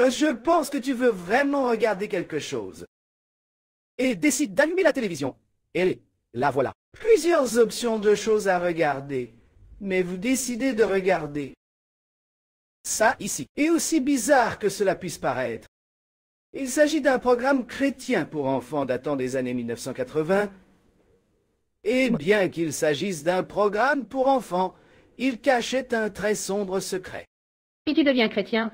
Je pense que tu veux vraiment regarder quelque chose. Et décide d'allumer la télévision. Et la voilà. Plusieurs options de choses à regarder. Mais vous décidez de regarder ça ici. Et aussi bizarre que cela puisse paraître, il s'agit d'un programme chrétien pour enfants datant des années 1980. Et bien qu'il s'agisse d'un programme pour enfants, il cachait un très sombre secret. Si tu deviens chrétien,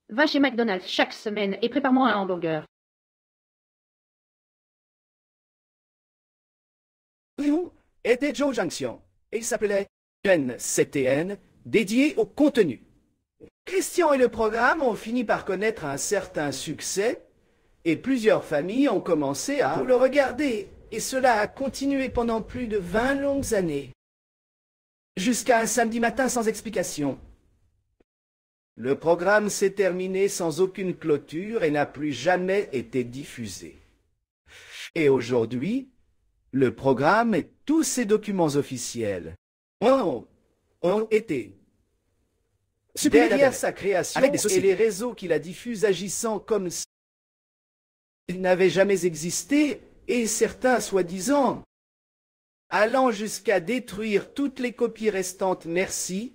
va chez McDonald's chaque semaine et prépare-moi un hamburger. Nous était Joe Junction, et il s'appelait chaîne CTN, dédié au contenu. Christian et le programme ont fini par connaître un certain succès, et plusieurs familles ont commencé à le regarder, et cela a continué pendant plus de 20 longues années. Jusqu'à un samedi matin sans explication. Le programme s'est terminé sans aucune clôture et n'a plus jamais été diffusé. Et aujourd'hui, le programme et tous ses documents officiels ont été derrière sa création avec des et les réseaux qui la diffusent agissant comme s'ils n'avaient jamais existé, et certains soi-disant allant jusqu'à détruire toutes les copies restantes merci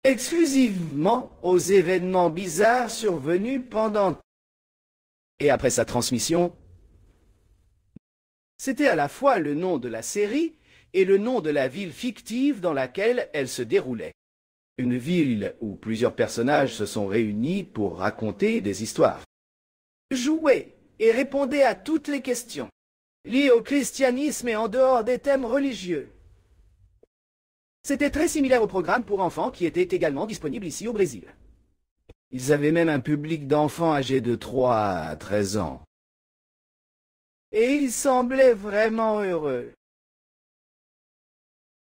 exclusivement aux événements bizarres survenus pendant et après sa transmission. C'était à la fois le nom de la série et le nom de la ville fictive dans laquelle elle se déroulait. Une ville où plusieurs personnages se sont réunis pour raconter des histoires. Jouaient et répondaient à toutes les questions, liées au christianisme et en dehors des thèmes religieux. C'était très similaire au programme pour enfants qui était également disponible ici au Brésil. Ils avaient même un public d'enfants âgés de 3 à 13 ans. Et ils semblaient vraiment heureux.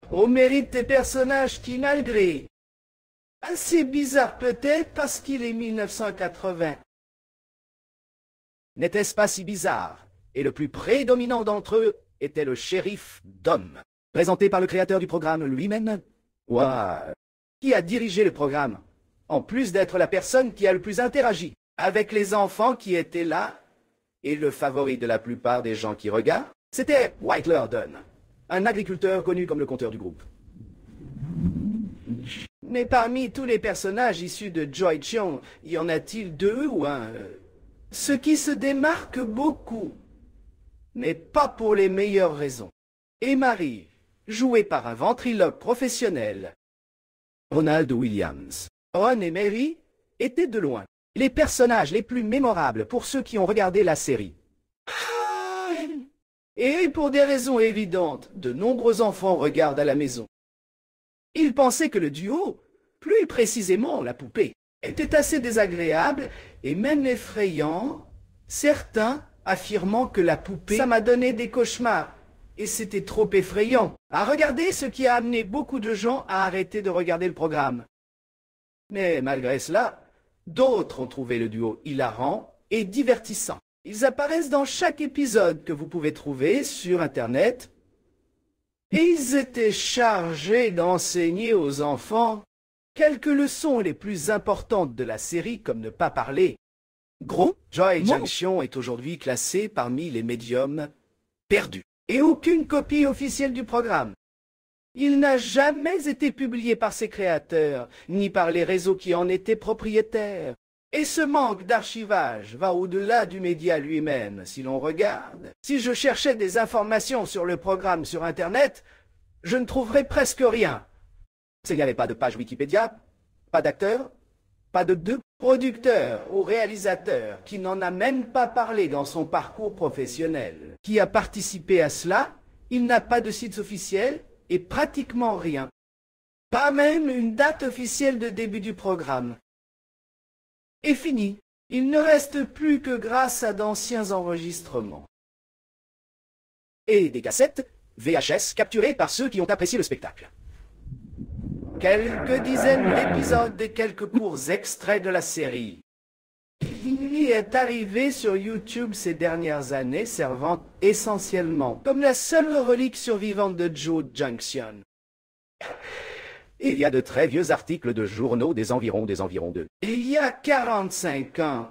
Au mérite des personnages qui, malgré assez bizarre peut-être parce qu'il est 1980, n'était-ce pas si bizarre, et le plus prédominant d'entre eux était le shérif Dom, présenté par le créateur du programme lui-même, qui a dirigé le programme, en plus d'être la personne qui a le plus interagi avec les enfants qui étaient là, et le favori de la plupart des gens qui regardent, c'était White Lurden, un agriculteur connu comme le conteur du groupe. Mais parmi tous les personnages issus de Joy Chion, y en a-t-il 2 ou un ce qui se démarque beaucoup, mais pas pour les meilleures raisons. Et Marie, jouée par un ventriloque professionnel, Ronald Williams. Ron et Mary étaient de loin les personnages les plus mémorables pour ceux qui ont regardé la série. Et pour des raisons évidentes, de nombreux enfants regardent à la maison. Ils pensaient que le duo, plus précisément la poupée, était assez désagréable et même effrayant, certains affirmant que la poupée, ça m'a donné des cauchemars, et c'était trop effrayant à regarder, ce qui a amené beaucoup de gens à arrêter de regarder le programme. Mais malgré cela, d'autres ont trouvé le duo hilarant et divertissant. Ils apparaissent dans chaque épisode que vous pouvez trouver sur Internet, et ils étaient chargés d'enseigner aux enfants quelques leçons les plus importantes de la série, comme ne pas parler. Gros, Joy Junction est aujourd'hui classé parmi les médiums perdus, et aucune copie officielle du programme. Il n'a jamais été publié par ses créateurs, ni par les réseaux qui en étaient propriétaires. Et ce manque d'archivage va au-delà du média lui-même, si l'on regarde. Si je cherchais des informations sur le programme sur Internet, je ne trouverais presque rien. Il n'y avait pas de page Wikipédia, pas d'acteur, pas de deux producteurs ou réalisateurs, qui n'en a même pas parlé dans son parcours professionnel. Qui a participé à cela, il n'a pas de site officiel et pratiquement rien. Pas même une date officielle de début du programme. Et fini. Il ne reste plus que grâce à d'anciens enregistrements. Et des cassettes VHS capturées par ceux qui ont apprécié le spectacle. Quelques dizaines d'épisodes et quelques courts extraits de la série. Il est arrivé sur YouTube ces dernières années, servant essentiellement comme la seule relique survivante de Joe Junction. Et il y a de très vieux articles de journaux des environs d'eux. Et il y a 45 ans,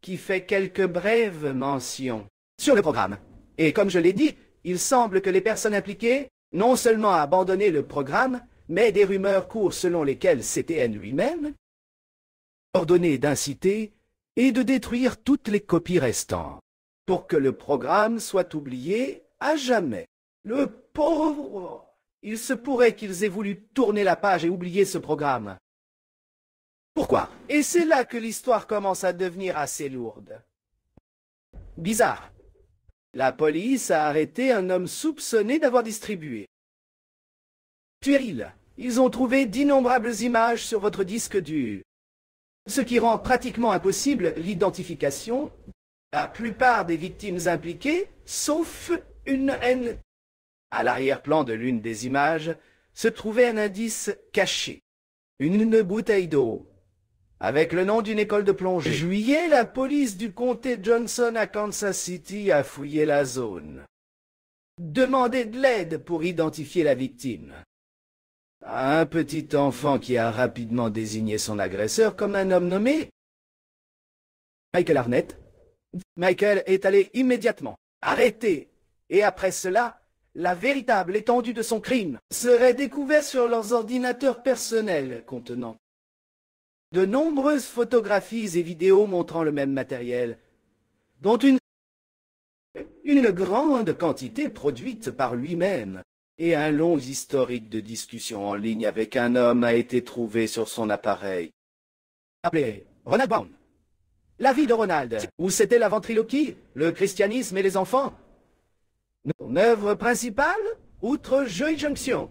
qui fait quelques brèves mentions sur le programme. Et comme je l'ai dit, il semble que les personnes impliquées non seulement abandonné le programme, mais des rumeurs courent selon lesquelles CTN lui-même ordonné d'inciter et de détruire toutes les copies restantes, pour que le programme soit oublié à jamais. Le pauvre! Il se pourrait qu'ils aient voulu tourner la page et oublier ce programme. Pourquoi? Et c'est là que l'histoire commence à devenir assez lourde. Bizarre. La police a arrêté un homme soupçonné d'avoir distribué. Puéril, ils ont trouvé d'innombrables images sur votre disque dur, ce qui rend pratiquement impossible l'identification. La plupart des victimes impliquées, sauf une haine. À l'arrière-plan de l'une des images se trouvait un indice caché, une bouteille d'eau, avec le nom d'une école de plongée. En juillet, la police du comté Johnson à Kansas City a fouillé la zone, demandé de l'aide pour identifier la victime. Un petit enfant qui a rapidement désigné son agresseur comme un homme nommé Michael Arnett. Michael est allé immédiatement, arrêté, et après cela, la véritable étendue de son crime serait découverte sur leurs ordinateurs personnels contenant de nombreuses photographies et vidéos montrant le même matériel, dont une grande quantité produite par lui-même, et un long historique de discussion en ligne avec un homme a été trouvé sur son appareil. Appelé Ronald Brown. La vie de Ronald, où c'était la ventriloquie, le christianisme et les enfants. Son œuvre principale, outre Joey Junction,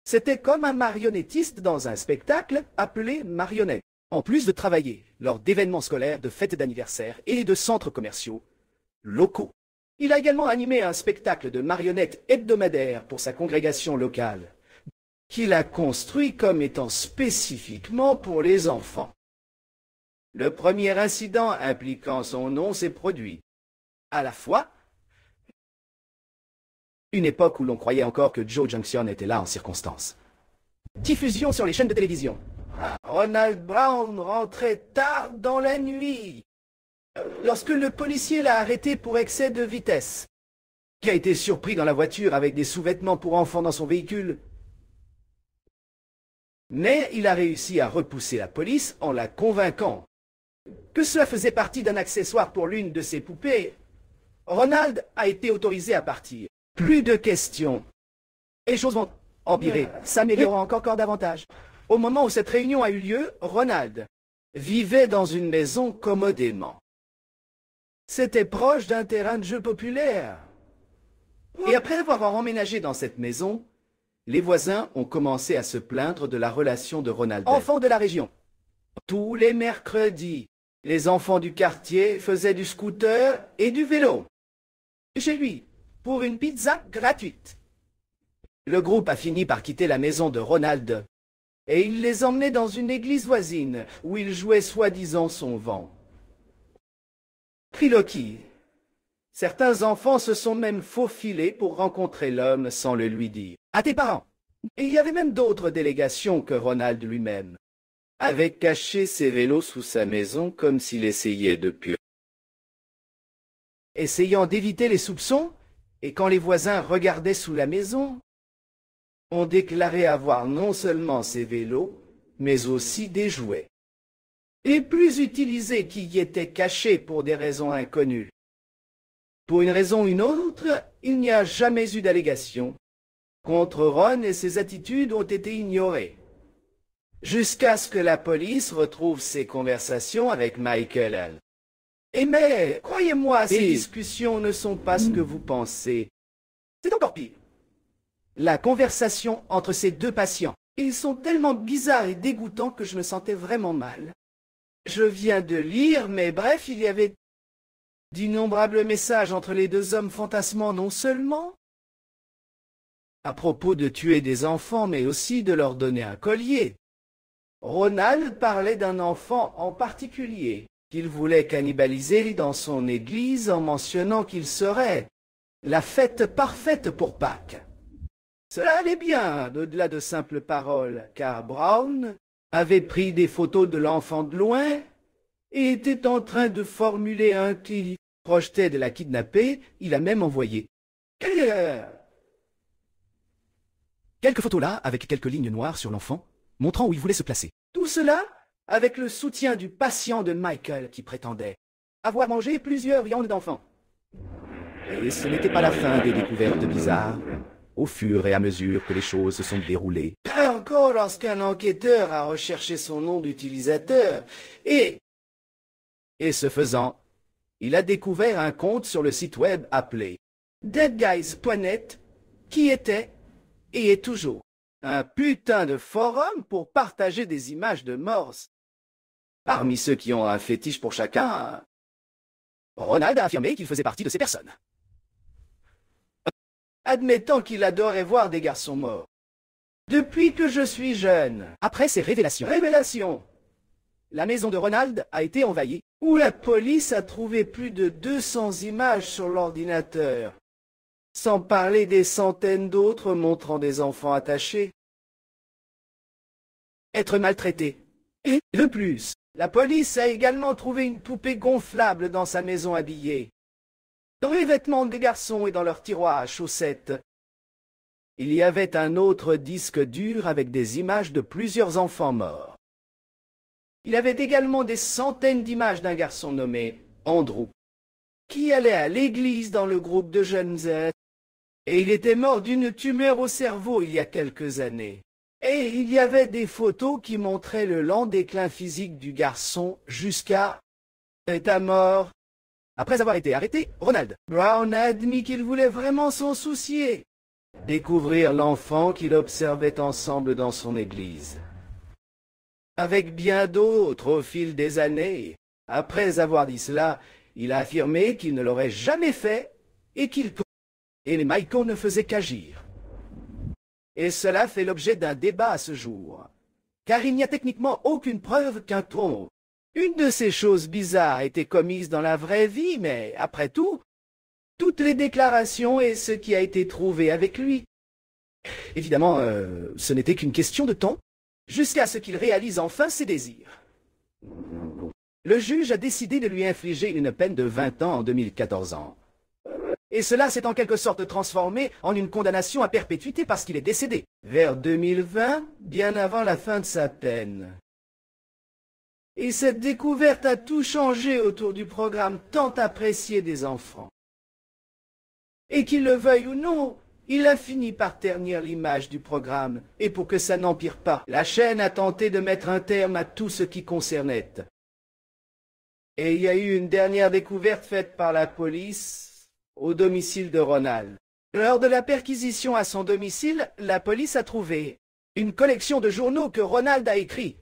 c'était comme un marionnettiste dans un spectacle appelé Marionnette. En plus de travailler lors d'événements scolaires, de fêtes d'anniversaire et de centres commerciaux locaux, il a également animé un spectacle de marionnettes hebdomadaire pour sa congrégation locale, qu'il a construit comme étant spécifiquement pour les enfants. Le premier incident impliquant son nom s'est produit, à la fois, une époque où l'on croyait encore que Joe Junction était là en circonstance. Diffusion sur les chaînes de télévision. Ronald Brown rentrait tard dans la nuit, lorsque le policier l'a arrêté pour excès de vitesse, qui a été surpris dans la voiture avec des sous-vêtements pour enfants dans son véhicule. Mais il a réussi à repousser la police en la convainquant que cela faisait partie d'un accessoire pour l'une de ses poupées. Ronald a été autorisé à partir. Plus de questions. Et les choses vont empirer, s'améliorant encore davantage. Au moment où cette réunion a eu lieu, Ronald vivait dans une maison commodément. C'était proche d'un terrain de jeu populaire. Et après avoir emménagé dans cette maison, les voisins ont commencé à se plaindre de la relation de Ronald, enfant de la région. Tous les mercredis, les enfants du quartier faisaient du scooter et du vélo chez lui, pour une pizza gratuite. Le groupe a fini par quitter la maison de Ronald, et il les emmenait dans une église voisine, où il jouait soi-disant son vent. Triloquie. Certains enfants se sont même faufilés pour rencontrer l'homme sans le lui dire. À tes parents. Et il y avait même d'autres délégations que Ronald lui-même avait caché ses vélos sous sa maison comme s'il essayait de pur. Essayant d'éviter les soupçons, et quand les voisins regardaient sous la maison, on déclarait avoir non seulement ses vélos, mais aussi des jouets, et plus utilisés qui y étaient cachés pour des raisons inconnues. Pour une raison ou une autre, il n'y a jamais eu d'allégation contre Ron et ses attitudes ont été ignorées, jusqu'à ce que la police retrouve ses conversations avec Michael. Et mais, croyez-moi, ces discussions ne sont pas ce que vous pensez. C'est encore pire. La conversation entre ces deux patients. Ils sont tellement bizarres et dégoûtants que je me sentais vraiment mal. Je viens de lire, mais bref, il y avait d'innombrables messages entre les deux hommes fantasmant non seulement à propos de tuer des enfants, mais aussi de leur donner un collier. Ronald parlait d'un enfant en particulier qu'il voulait cannibaliser dans son église en mentionnant qu'il serait la fête parfaite pour Pâques. Cela allait bien, au-delà de simples paroles, car Brown avait pris des photos de l'enfant de loin et était en train de formuler un qu'il projetait de la kidnapper. Il a même envoyé quelques photos là, avec quelques lignes noires sur l'enfant, montrant où il voulait se placer. Tout cela avec le soutien du patient de Michael qui prétendait avoir mangé plusieurs viandes d'enfant. Et ce n'était pas la fin des découvertes bizarres, au fur et à mesure que les choses se sont déroulées. Encore lorsqu'un enquêteur a recherché son nom d'utilisateur, et ce faisant, il a découvert un compte sur le site web appelé deadguys.net, qui était, et est toujours, un putain de forum pour partager des images de morts. Parmi ceux qui ont un fétiche pour chacun, Ronald a affirmé qu'il faisait partie de ces personnes, admettant qu'il adorait voir des garçons morts. Depuis que je suis jeune, après ces révélations, la maison de Ronald a été envahie, où la police a trouvé plus de 200 images sur l'ordinateur, sans parler des centaines d'autres montrant des enfants attachés, être maltraités. Et de plus, la police a également trouvé une poupée gonflable dans sa maison habillée, dans les vêtements des garçons et dans leur tiroir à chaussettes. Il y avait un autre disque dur avec des images de plusieurs enfants morts. Il y avait également des centaines d'images d'un garçon nommé Andrew, qui allait à l'église dans le groupe de jeunes et il était mort d'une tumeur au cerveau il y a quelques années. Et il y avait des photos qui montraient le lent déclin physique du garçon jusqu'à sa mort. Après avoir été arrêté, Ronald Brown a admis qu'il voulait vraiment s'en soucier, découvrir l'enfant qu'il observait ensemble dans son église. Avec bien d'autres au fil des années, après avoir dit cela, il a affirmé qu'il ne l'aurait jamais fait et les Michael ne faisaient qu'agir. Et cela fait l'objet d'un débat à ce jour, car il n'y a techniquement aucune preuve qu'un trompe. Une de ces choses bizarres a été commise dans la vraie vie, mais après tout, toutes les déclarations et ce qui a été trouvé avec lui. Évidemment, ce n'était qu'une question de temps, jusqu'à ce qu'il réalise enfin ses désirs. Le juge a décidé de lui infliger une peine de 20 ans en 2014 ans. Et cela s'est en quelque sorte transformé en une condamnation à perpétuité parce qu'il est décédé, vers 2020, bien avant la fin de sa peine. Et cette découverte a tout changé autour du programme tant apprécié des enfants. Et qu'il le veuille ou non, il a fini par ternir l'image du programme, et pour que ça n'empire pas, la chaîne a tenté de mettre un terme à tout ce qui concernait. Et il y a eu une dernière découverte faite par la police au domicile de Ronald. Lors de la perquisition à son domicile, la police a trouvé une collection de journaux que Ronald a écrits.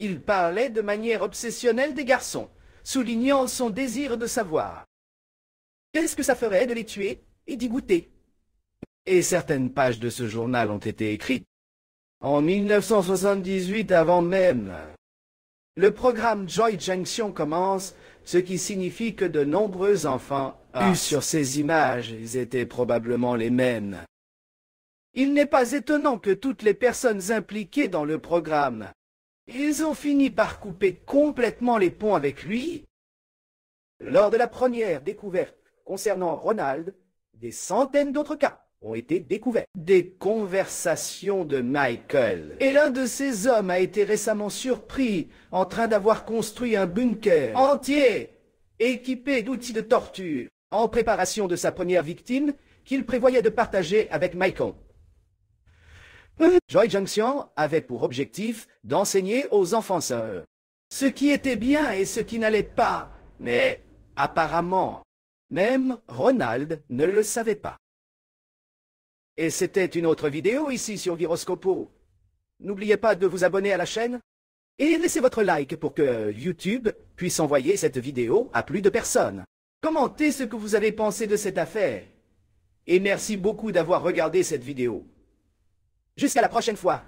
Il parlait de manière obsessionnelle des garçons, soulignant son désir de savoir qu'est-ce que ça ferait de les tuer et d'y goûter. Et certaines pages de ce journal ont été écrites en 1978 avant même. Le programme Joy Junction commence, ce qui signifie que de nombreux enfants vus sur ces images étaient probablement les mêmes. Il n'est pas étonnant que toutes les personnes impliquées dans le programme, ils ont fini par couper complètement les ponts avec lui. Lors de la première découverte concernant Ronald, des centaines d'autres cas ont été découverts. Des conversations de Michael. Et l'un de ces hommes a été récemment surpris en train d'avoir construit un bunker entier, équipé d'outils de torture, en préparation de sa première victime qu'il prévoyait de partager avec Michael. Joy Junction avait pour objectif d'enseigner aux enfants seuls ce qui était bien et ce qui n'allait pas, mais apparemment, même Ronald ne le savait pas. Et c'était une autre vidéo ici sur Viroscopo. N'oubliez pas de vous abonner à la chaîne et laissez votre like pour que YouTube puisse envoyer cette vidéo à plus de personnes. Commentez ce que vous avez pensé de cette affaire. Et merci beaucoup d'avoir regardé cette vidéo. Jusqu'à la prochaine fois.